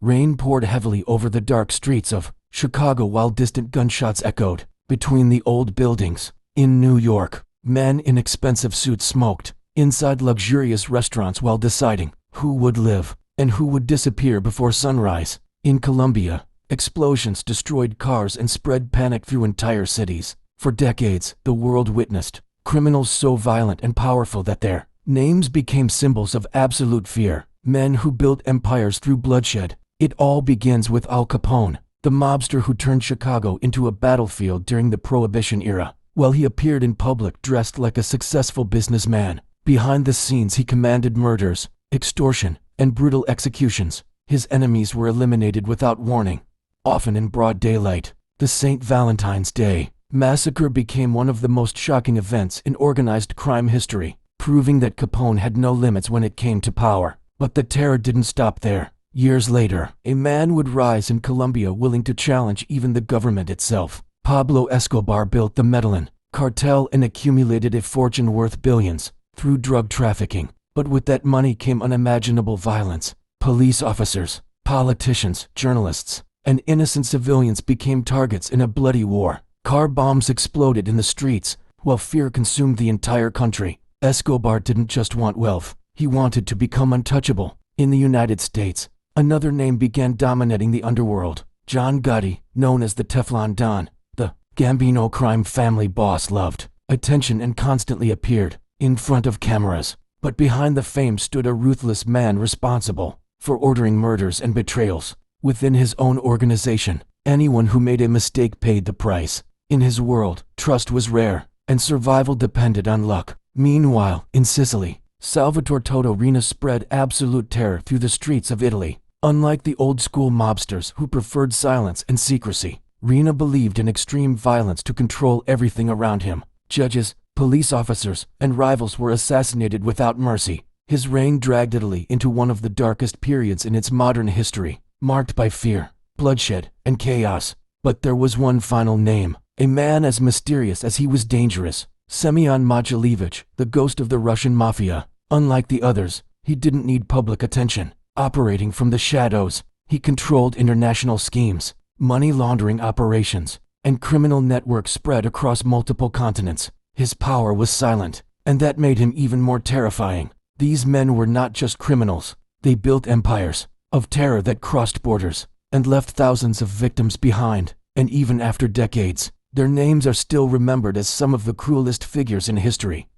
Rain poured heavily over the dark streets of Chicago while distant gunshots echoed between the old buildings. In New York, men in expensive suits smoked inside luxurious restaurants while deciding who would live and who would disappear before sunrise. In Colombia, explosions destroyed cars and spread panic through entire cities. For decades, the world witnessed criminals so violent and powerful that their names became symbols of absolute fear. Men who built empires through bloodshed. It all begins with Al Capone, the mobster who turned Chicago into a battlefield during the Prohibition era. While he appeared in public dressed like a successful businessman, behind the scenes he commanded murders, extortion, and brutal executions. His enemies were eliminated without warning, often in broad daylight. The St. Valentine's Day massacre became one of the most shocking events in organized crime history, proving that Capone had no limits when it came to power. But the terror didn't stop there. Years later, a man would rise in Colombia willing to challenge even the government itself. Pablo Escobar built the Medellin cartel and accumulated a fortune worth billions through drug trafficking. But with that money came unimaginable violence. Police officers, politicians, journalists, and innocent civilians became targets in a bloody war. Car bombs exploded in the streets, while fear consumed the entire country. Escobar didn't just want wealth, he wanted to become untouchable. In the United States, another name began dominating the underworld. John Gotti, known as the Teflon Don, the Gambino crime family boss, loved attention and constantly appeared in front of cameras. But behind the fame stood a ruthless man responsible for ordering murders and betrayals. Within his own organization, anyone who made a mistake paid the price. In his world, trust was rare, and survival depended on luck. Meanwhile, in Sicily, Salvatore Toto Riina spread absolute terror through the streets of Italy. Unlike the old-school mobsters who preferred silence and secrecy, Riina believed in extreme violence to control everything around him. Judges, police officers, and rivals were assassinated without mercy. His reign dragged Italy into one of the darkest periods in its modern history, marked by fear, bloodshed, and chaos. But there was one final name, a man as mysterious as he was dangerous. Semyon Mogilevich, the ghost of the Russian mafia. Unlike the others, he didn't need public attention. Operating from the shadows, he controlled international schemes, money laundering operations, and criminal networks spread across multiple continents. His power was silent, and that made him even more terrifying. These men were not just criminals, they built empires of terror that crossed borders and left thousands of victims behind. And even after decades, their names are still remembered as some of the cruelest figures in history.